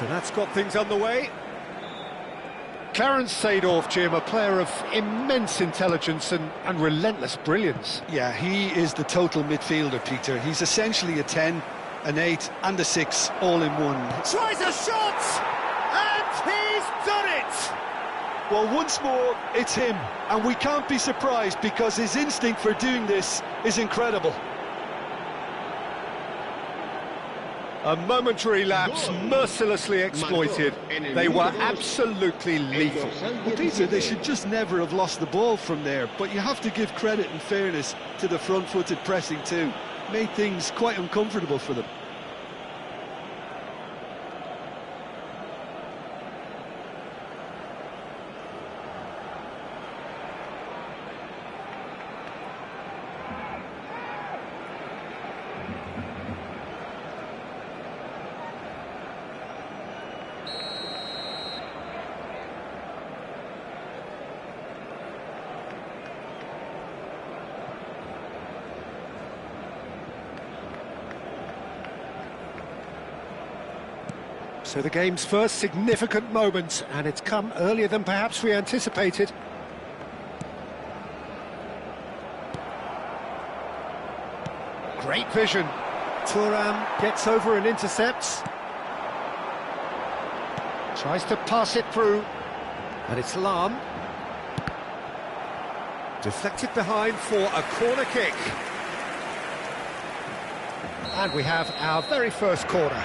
So that's got things underway. Clarence Seedorf, Jim, a player of immense intelligence and relentless brilliance. Yeah, he is the total midfielder, Peter. He's essentially a 10, an 8 and a 6 all in one. Tries a shot! And he's done it! Well, once more, it's him. And we can't be surprised because his instinct for doing this is incredible. A momentary lapse, mercilessly exploited. They were absolutely lethal. Well, Peter, they should just never have lost the ball from there, but you have to give credit and fairness to the front-footed pressing too. Made things quite uncomfortable for them. So the game's first significant moment, and it's come earlier than perhaps we anticipated. Great vision. Thuram gets over and intercepts. Tries to pass it through, and it's Lahm. Deflected behind for a corner kick. And we have our very first corner.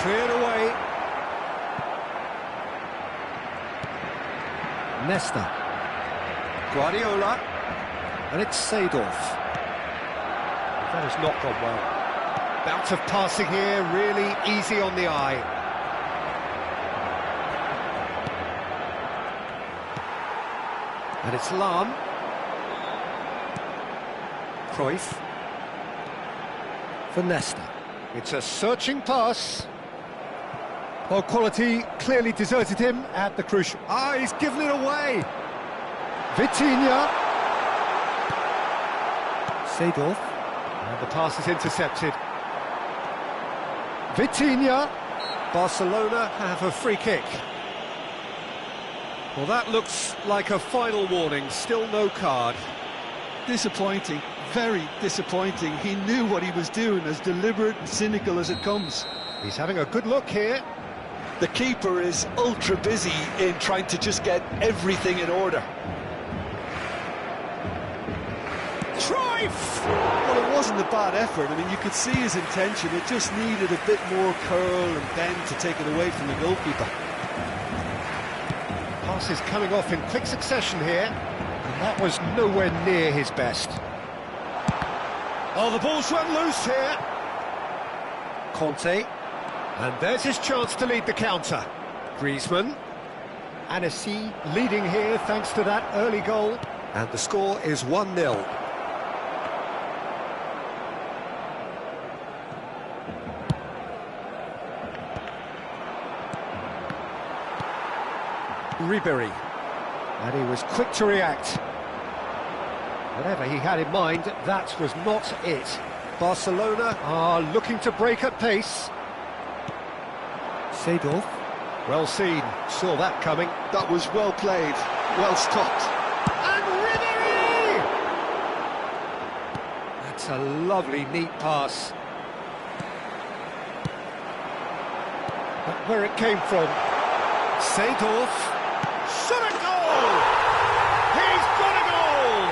Cleared away. Nesta. Guardiola. And it's Seedorf. That has not gone well. Bout of passing here, really easy on the eye. And it's Lahm. Cruyff. For Nesta. It's a searching pass. Well, quality clearly deserted him at the crucial... Ah, he's given it away! Vitinha. Seedorf. And the pass is intercepted. Vitinha. Barcelona have a free kick. Well, that looks like a final warning. Still no card. Disappointing, very disappointing. He knew what he was doing, as deliberate and cynical as it comes. He's having a good look here. The keeper is ultra busy in trying to just get everything in order. Cruyff! Well, it wasn't a bad effort. I mean, you could see his intention. It just needed a bit more curl and bend to take it away from the goalkeeper. Pass is coming off in quick succession here, and that was nowhere near his best. Oh, the ball's run loose here. Conte. And there's his chance to lead the counter. Griezmann. Annecy leading here thanks to that early goal. And the score is 1-0. Ribéry. And he was quick to react. Whatever he had in mind, that was not it. Barcelona are looking to break at pace. Seedorf. Well seen, saw that coming. That was well played, well stopped. And Ribéry! That's a lovely, neat pass. But where it came from, Seedorf. Shot a goal! He's got a goal!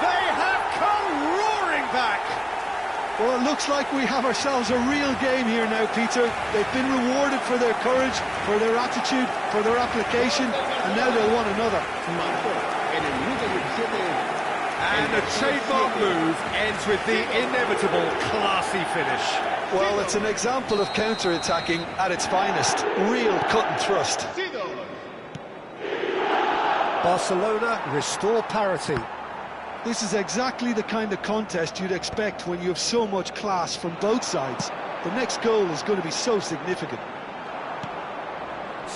They have come roaring back! Well, it looks like we have ourselves a real game here now, Peter. They've been rewarded for their courage, for their attitude, for their application, and now they'll want another. And the trademark move ends with the inevitable classy finish. Well, it's an example of counter-attacking at its finest. Real cut and thrust. Barcelona restore parity. This is exactly the kind of contest you'd expect when you have so much class from both sides. The next goal is going to be so significant.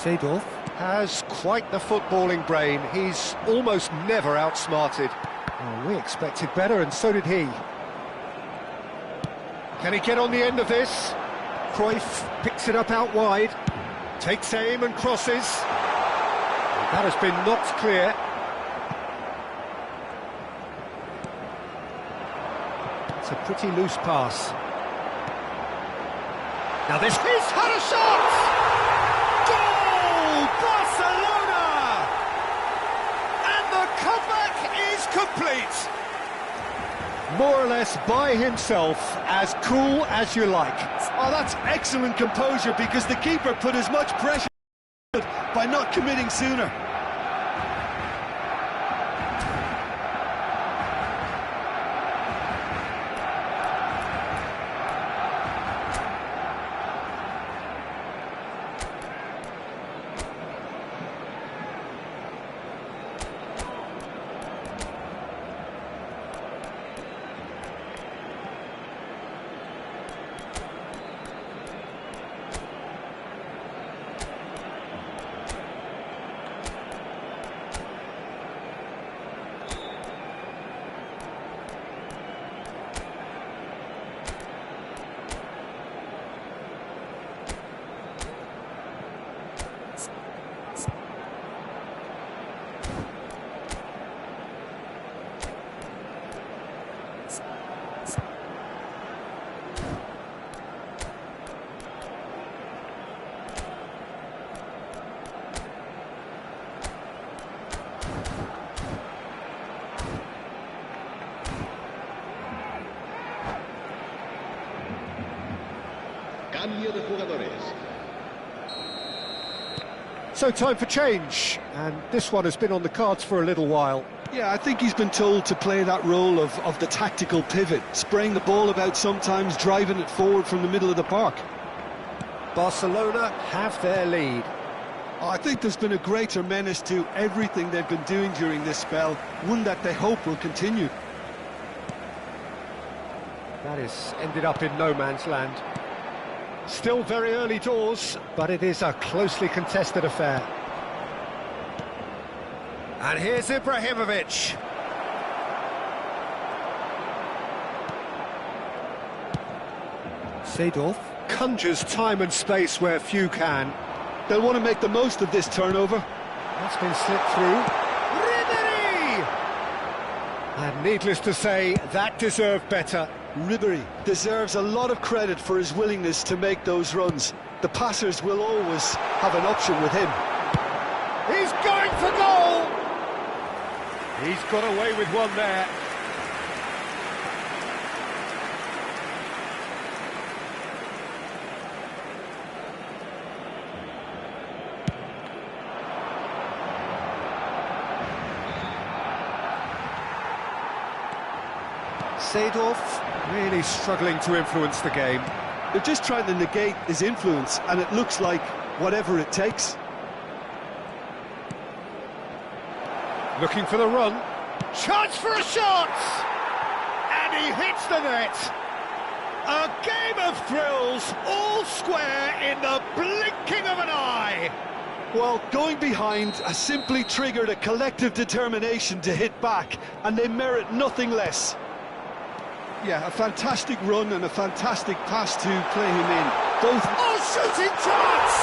Seedorf has quite the footballing brain. He's almost never outsmarted. Oh, we expected better, and so did he. Can he get on the end of this? Cruyff picks it up out wide, takes aim and crosses. That has been knocked clear. It's a pretty loose pass. Now this is had a shot! Goal! Barcelona! And the comeback is complete. More or less by himself, as cool as you like. Oh, that's excellent composure, because the keeper put as much pressure by not committing sooner. Cambio de jugadores. So time for change, and this one has been on the cards for a little while. Yeah, I think he's been told to play that role of the tactical pivot, spraying the ball about sometimes, driving it forward from the middle of the park. Barcelona have their lead. Oh, I think there's been a greater menace to everything they've been doing during this spell, one that they hope will continue. That has ended up in no man's land. Still very early doors, but it is a closely contested affair. And here's Ibrahimovic. Seedorf conjures time and space where few can. They'll want to make the most of this turnover. That's been slipped through. Ribéry! And needless to say, that deserved better. Ribéry deserves a lot of credit for his willingness to make those runs. The passers will always have an option with him. He's going for goal! He's got away with one there. Seedorf really struggling to influence the game. They're just trying to negate his influence, and it looks like whatever it takes. Looking for the run. Chance for a shot! And he hits the net. A game of thrills, all square in the blinking of an eye. Well, going behind has simply triggered a collective determination to hit back, and they merit nothing less. Yeah, a fantastic run and a fantastic pass to play him in. Both... Oh, shooting chance!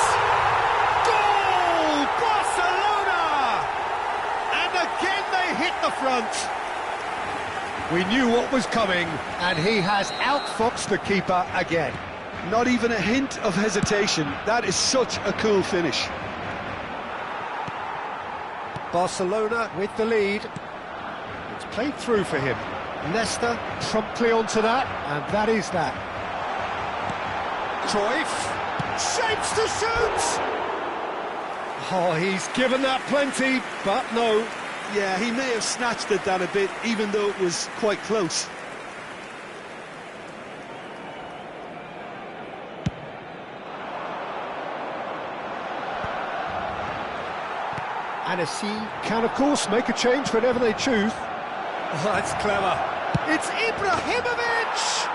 Goal! Barcelona! And again they hit the front. We knew what was coming, and he has outfoxed the keeper again. Not even a hint of hesitation. That is such a cool finish. Barcelona with the lead. It's played through for him. Leicester promptly onto that, and that is that. Cruyff shapes to shoot! Oh, he's given that plenty, but no. Yeah, he may have snatched at that a bit, even though it was quite close. Anagata can, of course, make a change whenever they choose. Oh, that's clever. It's Ibrahimovic!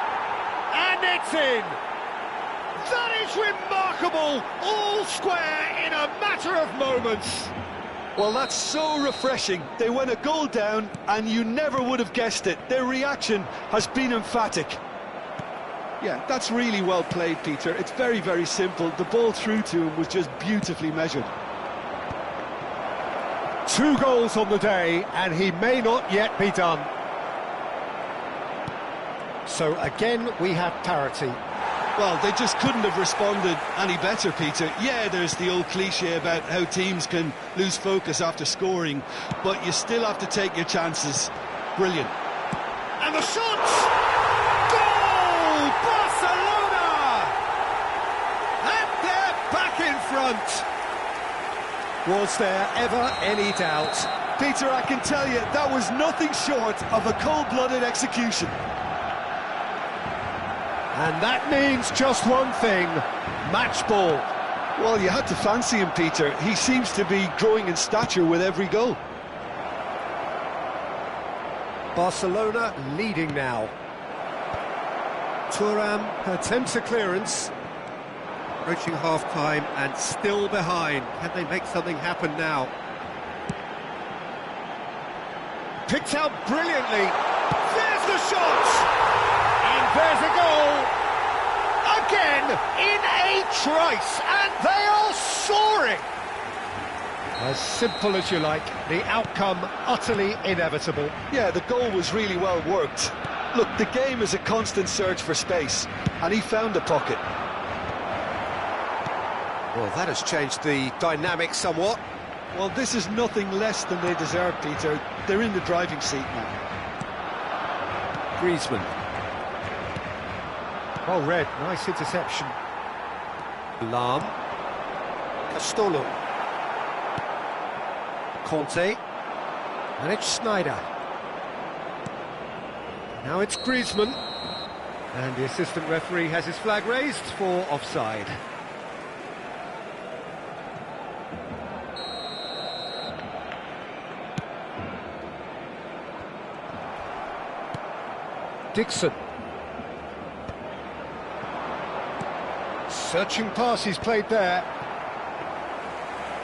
And it's in! That is remarkable! All square in a matter of moments. Well, that's so refreshing. They went a goal down, and you never would have guessed it. Their reaction has been emphatic. Yeah, that's really well played, Peter. It's very, very simple. The ball through to him was just beautifully measured. 2 goals on the day, and he may not yet be done. So again, we have parity. Well, they just couldn't have responded any better, Peter. Yeah, there's the old cliche about how teams can lose focus after scoring, but you still have to take your chances. Brilliant. And the shots! Goal! Barcelona! And they're back in front. Was there ever any doubt? Peter, I can tell you, that was nothing short of a cold-blooded execution. And that means just one thing, match ball. Well, you had to fancy him, Peter. He seems to be growing in stature with every goal. Barcelona leading now. Thuram attempts a clearance. Approaching half-time and still behind. Can they make something happen now? Picked out brilliantly. There's the shot! And there's a goal! Again, in a trice, and they are soaring! As simple as you like, the outcome utterly inevitable. Yeah, the goal was really well worked. Look, the game is a constant search for space, and he found the pocket. Well, that has changed the dynamic somewhat. Well, this is nothing less than they deserve, Peter. They're in the driving seat now. Griezmann. Well read, nice interception. Lahm. Castolo. Conte. And it's Schneider. Now it's Griezmann. And the assistant referee has his flag raised for offside. Dixon. Searching pass he's played there.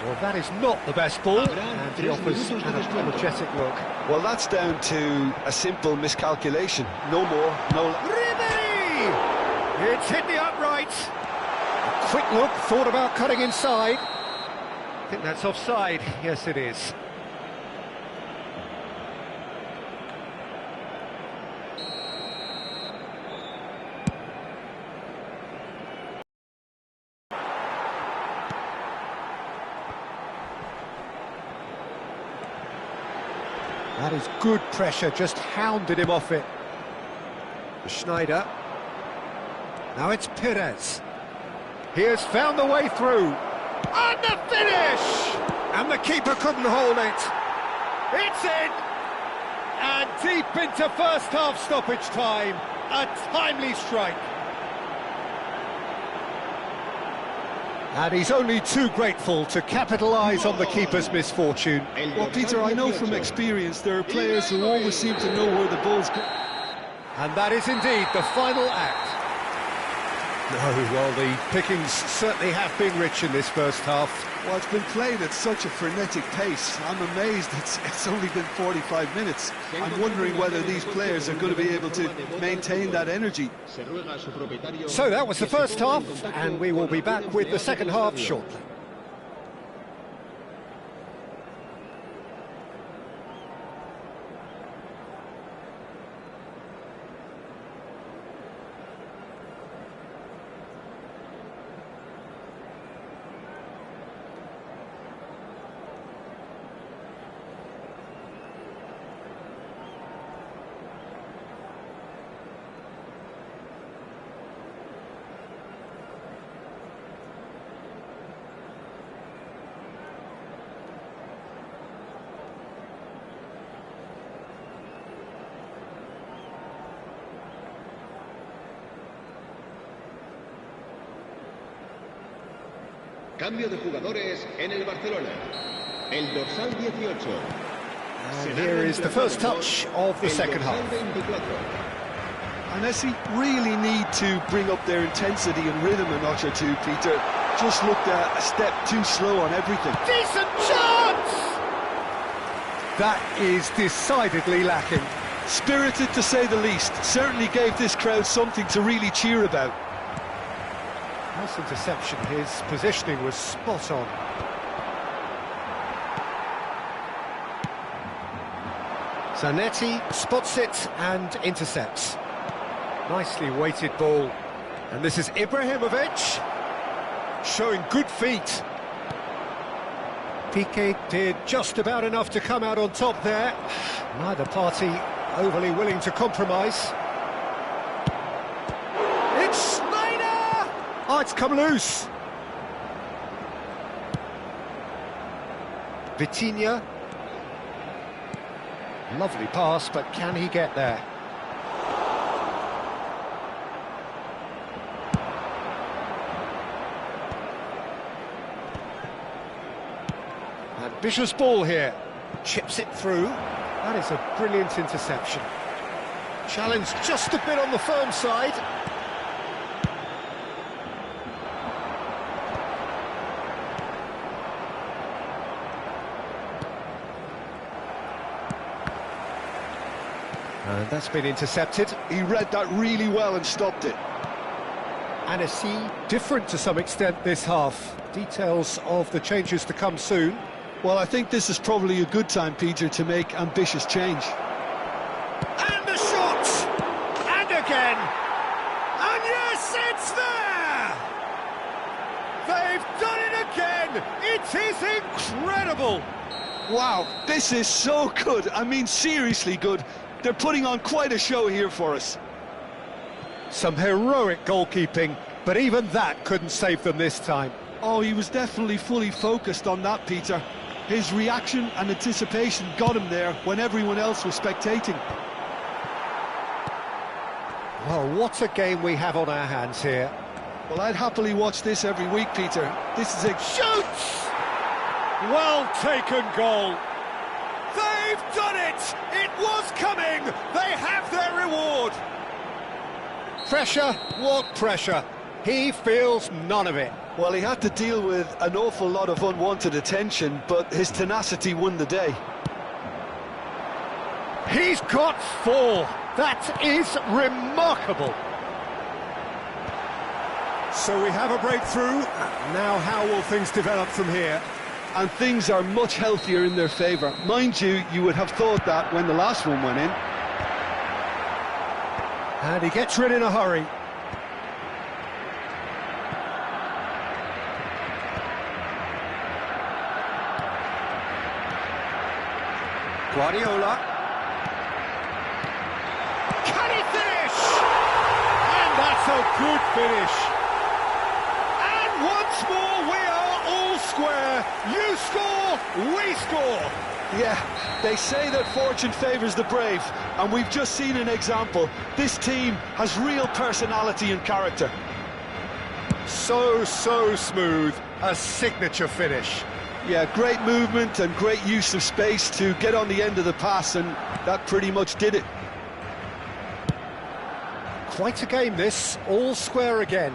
Well, that is not the best ball, and he offers an apologetic look. Well, that's down to a simple miscalculation. No more, no less. Ribery! It's hit the upright. A quick look, thought about cutting inside. I think that's offside. Yes, it is. That is good pressure, just hounded him off it. Schneider. Now it's Perez. He has found the way through. And the finish! And the keeper couldn't hold it. It's in! And deep into first half stoppage time. A timely strike. And he's only too grateful to capitalise on the keeper's misfortune. Well, Peter, I know from experience there are players who always seem to know where the ball's going. And that is indeed the final act. No, well, the pickings certainly have been rich in this first half. Well, it's been played at such a frenetic pace. I'm amazed it's only been 45 minutes. I'm wondering whether these players are going to be able to maintain that energy. So that was the first half, and we will be back with the second half shortly. Cambio de jugadores en el Barcelona. El dorsal 18. And here is the first touch of the second half. Messi really need to bring up their intensity and rhythm a notch or two, Peter. Just looked a step too slow on everything. Decent chance! That is decidedly lacking. Spirited to say the least. Certainly gave this crowd something to really cheer about. Nice interception. His positioning was spot on. Zanetti spots it and intercepts. Nicely weighted ball. And this is Ibrahimovic, showing good feet. Piqué did just about enough to come out on top there. Neither party overly willing to compromise. It's Snyder! Oh, it's come loose. Vitinha. Lovely pass, but can he get there? Ambitious ball here. Chips it through. That is a brilliant interception. Challenge just a bit on the firm side. And that's been intercepted. He read that really well and stopped it. Anagata different to some extent this half. Details of the changes to come soon. Well, I think this is probably a good time, Peter, to make ambitious change. And the shot! And again! And yes, it's there! They've done it again! It is incredible! Wow, this is so good. I mean, seriously good. They're putting on quite a show here for us. Some heroic goalkeeping, but even that couldn't save them this time. Oh, he was definitely fully focused on that, Peter. His reaction and anticipation got him there when everyone else was spectating. Well, what a game we have on our hands here. Well, I'd happily watch this every week, Peter. This is a... Shoots! Well taken goal. They've done it! It was coming! They have their reward! Pressure? What pressure? He feels none of it. Well, he had to deal with an awful lot of unwanted attention, but his tenacity won the day. He's got 4. That is remarkable. So we have a breakthrough. Now how will things develop from here? And things are much healthier in their favour. Mind you, you would have thought that when the last one went in. And he gets rid in a hurry. Guardiola. Can he finish? And that's a good finish. And once more we are all square. You score, we score. Yeah, they say that fortune favours the brave, and we've just seen an example. This team has real personality and character. So smooth. A signature finish. Yeah, great movement and great use of space to get on the end of the pass, and that pretty much did it. Quite a game this, all square again.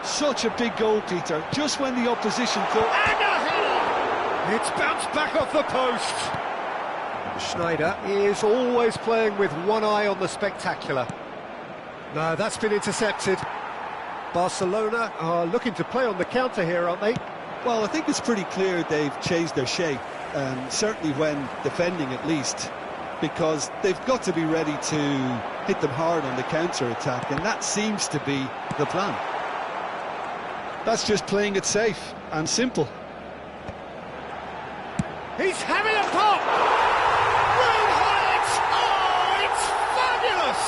Such a big goal, Peter, just when the opposition thought... And a header! It's bounced back off the post. Schneider is always playing with one eye on the spectacular. No, that's been intercepted. Barcelona are looking to play on the counter here, aren't they? Well, I think it's pretty clear they've changed their shape, certainly when defending at least, because they've got to be ready to hit them hard on the counter-attack, and that seems to be the plan. That's just playing it safe and simple. He's having a pop! Real heights! Oh, it's fabulous!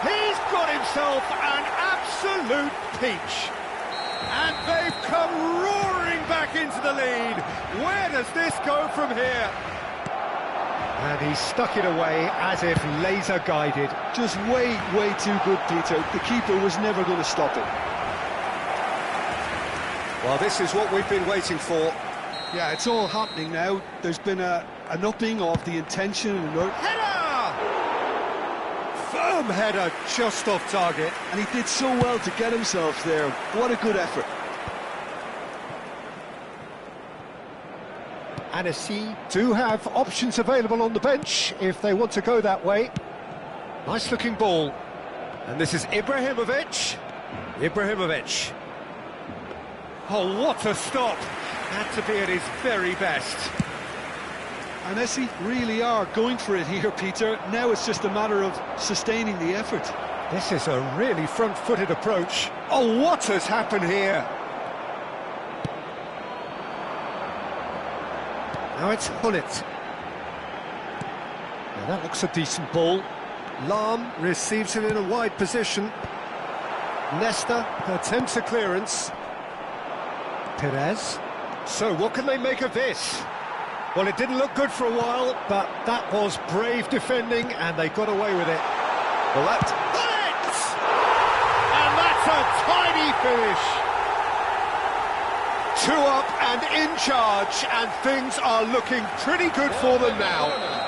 He's got himself an absolute peach. And they've come roaring back into the lead. Where does this go from here? And he stuck it away as if laser-guided. Just way too good, Peter. The keeper was never going to stop it. Well, this is what we've been waiting for. Yeah, it's all happening now. There's been an upping of the intention and... Header! Firm header, just off target. And he did so well to get himself there. What a good effort. Anagata do have options available on the bench if they want to go that way. Nice looking ball. And this is Ibrahimovic. Oh, what a stop. Had to be at his very best. Anagata really are going for it here, Peter. Now it's just a matter of sustaining the effort. This is a really front-footed approach. Oh, what has happened here? Now it's Hullet. Now that looks a decent ball. Lahm receives it in a wide position. Nesta attempts a clearance. Perez. So what can they make of this? Well, it didn't look good for a while, but that was brave defending, and they got away with it. Well, that's it! And that's a tidy finish. 2 up and in charge, and things are looking pretty good for them now.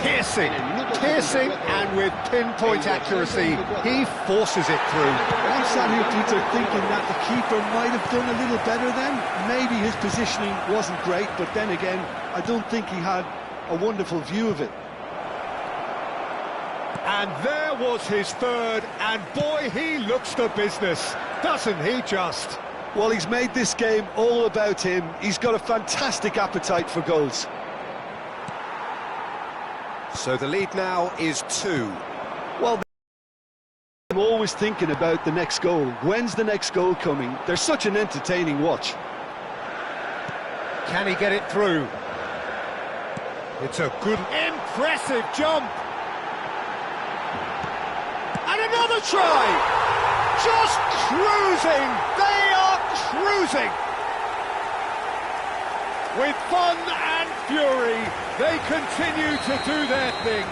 Piercing, and with pinpoint accuracy, he forces it through. I'm sat here, Peter, thinking that the keeper might have done a little better then. Maybe his positioning wasn't great, but then again, I don't think he had a wonderful view of it. And there was his third, and boy, he looks the business, doesn't he just? Well, he's made this game all about him. He's got a fantastic appetite for goals. So the lead now is 2. Well, I'm always thinking about the next goal. When's the next goal coming? They're such an entertaining watch. Can he get it through? It's a good, impressive jump. And another try! Just cruising! They are cruising! With fun and fury, they continue to do their thing.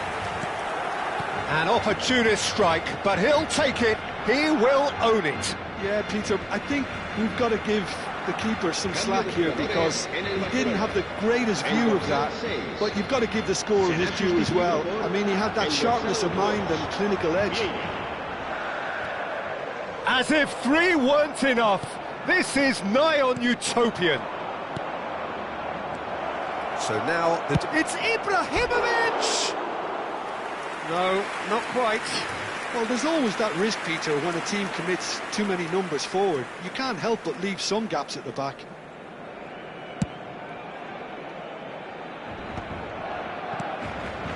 An opportunist strike, but he'll take it, he will own it. Yeah, Peter, I think we've got to give the keeper some slack here because he didn't have the greatest view of that, but you've got to give the scorer his due as well. I mean, he had that sharpness of mind and clinical edge. As if 3 weren't enough, this is nigh on utopian. So now it's Ibrahimovic! No, not quite. Well, there's always that risk, Peter, when a team commits too many numbers forward. You can't help but leave some gaps at the back.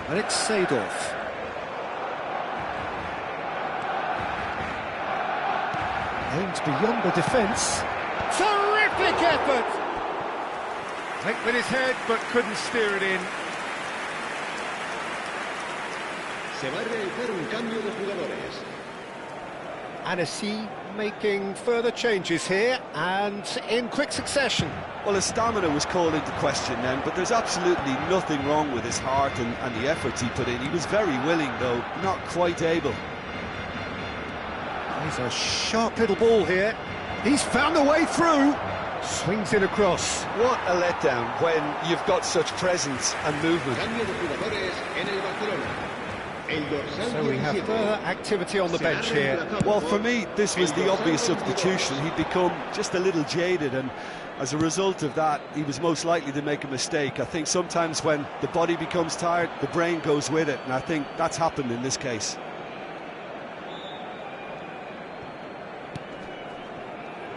And it's Seedorf. Aimed beyond the defence. Terrific effort! Went with his head, but couldn't steer it in. Se va a realizar un cambio de jugadores. Anagata making further changes here, and in quick succession. Well, his stamina was called into question then, but there's absolutely nothing wrong with his heart and the efforts he put in. He was very willing, though, not quite able. He's a sharp little ball here. He's found a way through. Swings it across. What a letdown when you've got such presence and movement. So we have further activity on the bench here. Well, for me, this was the obvious substitution. He'd become just a little jaded, and as a result of that, he was most likely to make a mistake. I think sometimes when the body becomes tired, the brain goes with it, and I think that's happened in this case.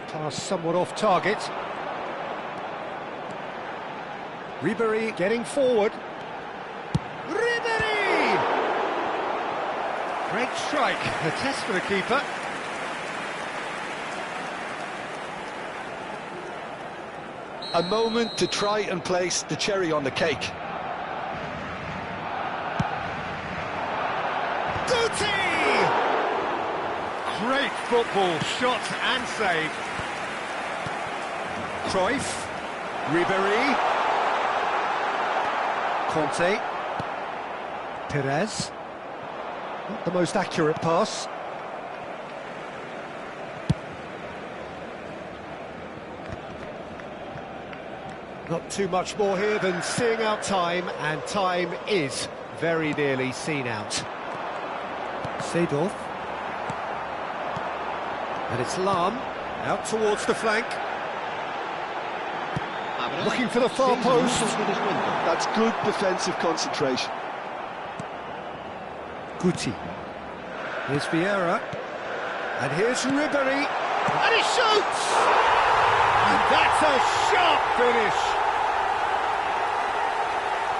Pass somewhat off target. Ribéry getting forward. Ribéry! Great strike, a test for the keeper. A moment to try and place the cherry on the cake. Guti! Great football, shot and save. Cruyff, Ribéry, Conte, Perez. Not the most accurate pass. Not too much more here than seeing out time, and time is very nearly seen out. Seedorf. And it's Lahm, out towards the flank. Looking for the far post. That's good defensive concentration. Guti. Here's Vieira. And here's Ribery. And he shoots! And that's a sharp finish.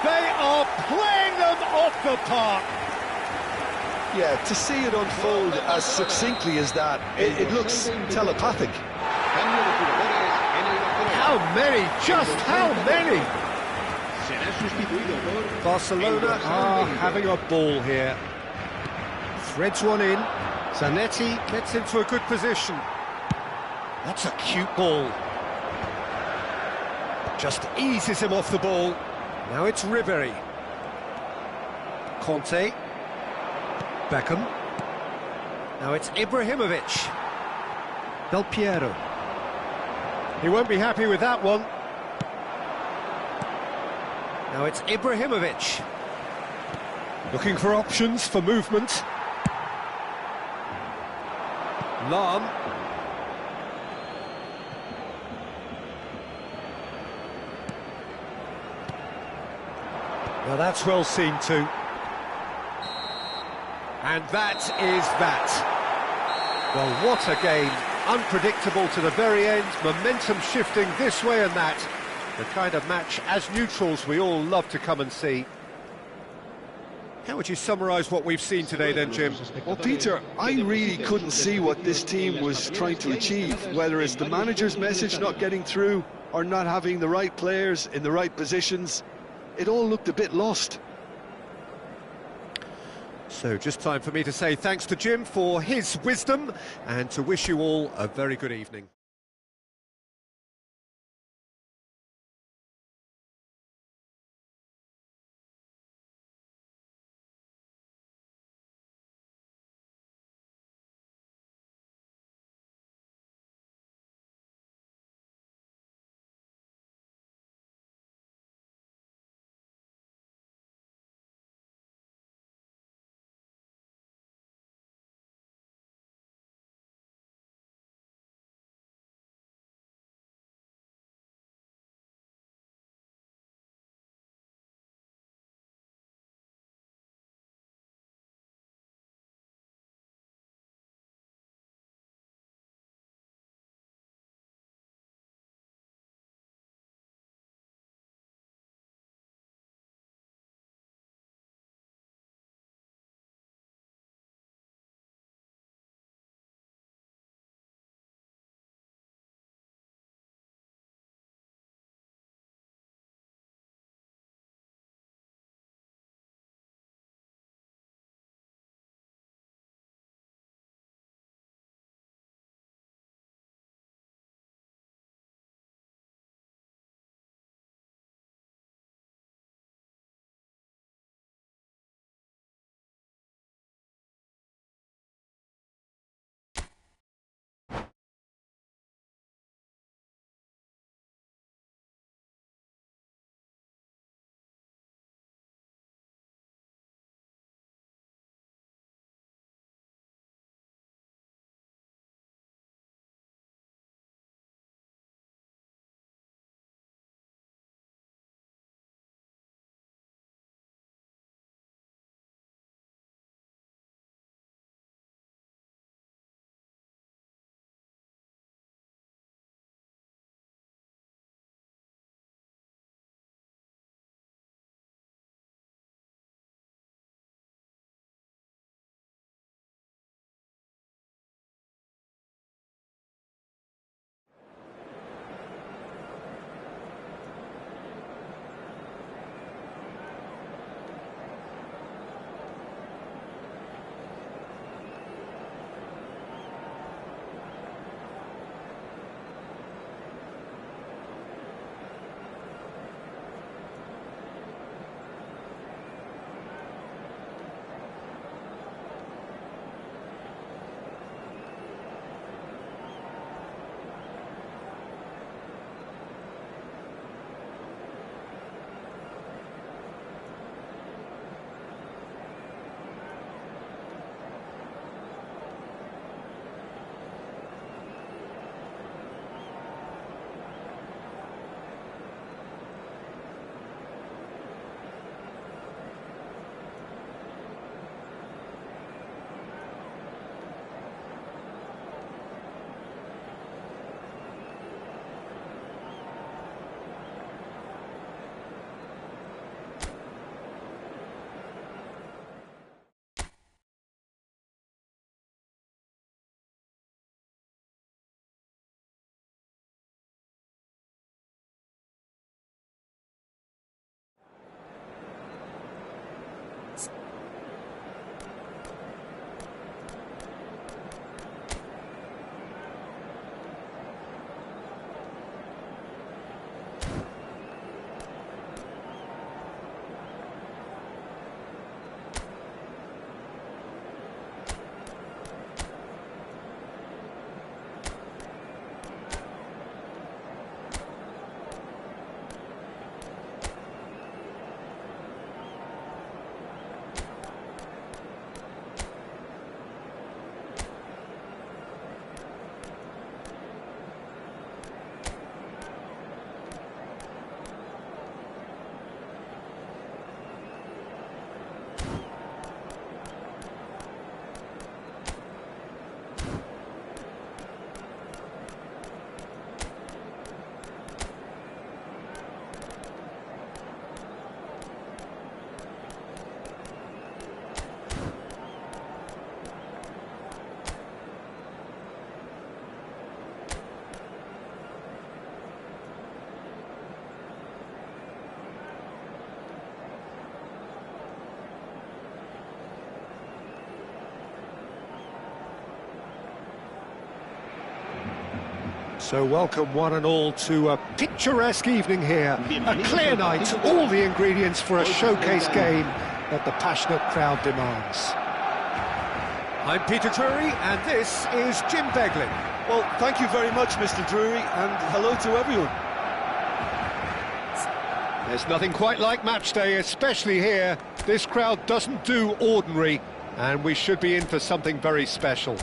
They are playing them off the park. Yeah, to see it unfold as succinctly as that, it looks telepathic. How many? Just how many? Barcelona are having a ball here. Threads one in. Zanetti gets into a good position. That's a cute ball. Just eases him off the ball. Now it's Ribery. Conte. Beckham. Now it's Ibrahimovic. Del Piero. He won't be happy with that one. Now it's Ibrahimovic. Looking for options for movement. Lahm. Well, that's well seen too. And that is that. Well, what a game. Unpredictable to the very end, momentum shifting this way and that. The kind of match, as neutrals, we all love to come and see. How would you summarise what we've seen today then, Jim? Well, Peter, I really couldn't see what this team was trying to achieve, whether it's the manager's message not getting through or not having the right players in the right positions. It all looked a bit lost. So just time for me to say thanks to Jim for his wisdom and to wish you all a very good evening. So welcome one and all to a picturesque evening here. A clear night, all the ingredients for a showcase game that the passionate crowd demands. I'm Peter Drury, and this is Jim Beglin. Well, thank you very much, Mr. Drury, and hello to everyone. There's nothing quite like match day, especially here. This crowd doesn't do ordinary, and we should be in for something very special.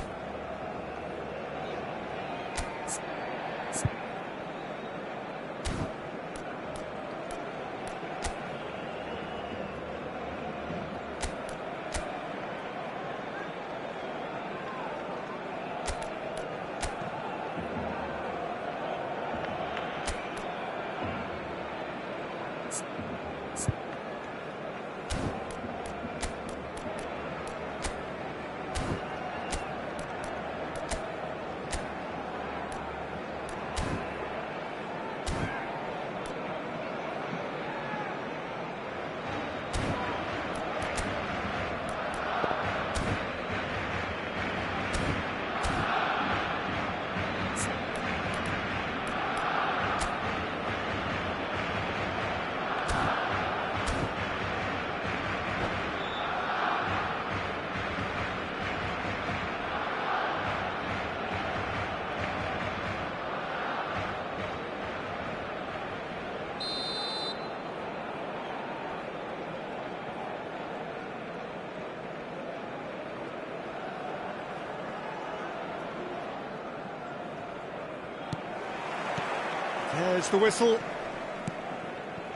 There's the whistle.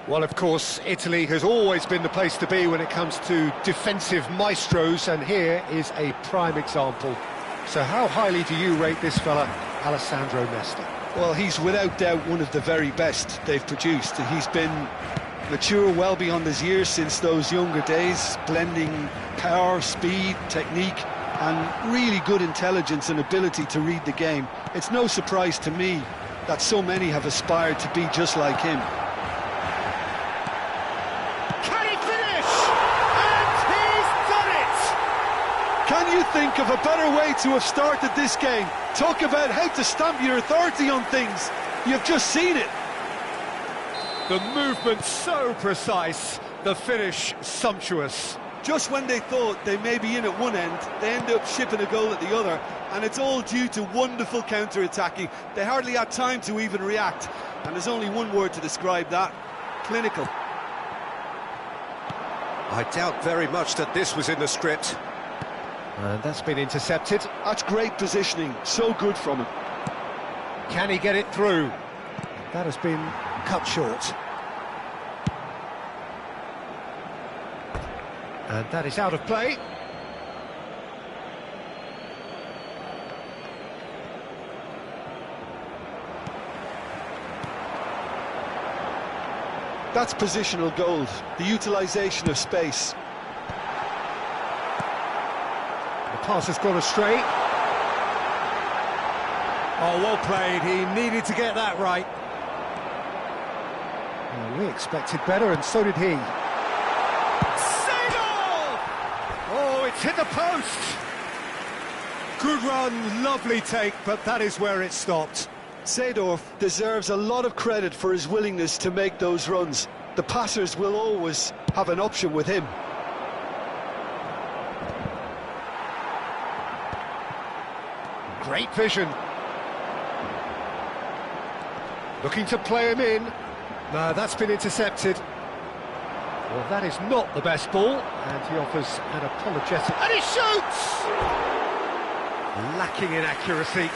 Well, of course, Italy has always been the place to be when it comes to defensive maestros, and here is a prime example. So how highly do you rate this fella, Alessandro Nesta? Well, he's without doubt one of the very best they've produced. He's been mature well beyond his years since those younger days, blending power, speed, technique, and really good intelligence and ability to read the game. It's no surprise to me that so many have aspired to be just like him. Can he finish? And he's done it! Can you think of a better way to have started this game? Talk about how to stamp your authority on things. You've just seen it. The movement so precise, the finish sumptuous. Just when they thought they may be in at one end, they end up shipping a goal at the other, and it's all due to wonderful counter-attacking. They hardly had time to even react, and there's only one word to describe that: clinical. I doubt very much that this was in the script. And that's been intercepted. That's great positioning, so good from him. Can he get it through? That has been cut short. And that is out of play. That's positional gold, the utilisation of space. The pass has gone astray. Oh, well played. He needed to get that right. Well, we expected better, and so did he. Oh, it's hit the post! Good run, lovely take, but that is where it stopped. Seedorf deserves a lot of credit for his willingness to make those runs. The passers will always have an option with him. Great vision. Looking to play him in. No, that's been intercepted. Well, that is not the best ball, and he offers an apologetic, and he shoots! Lacking in accuracy.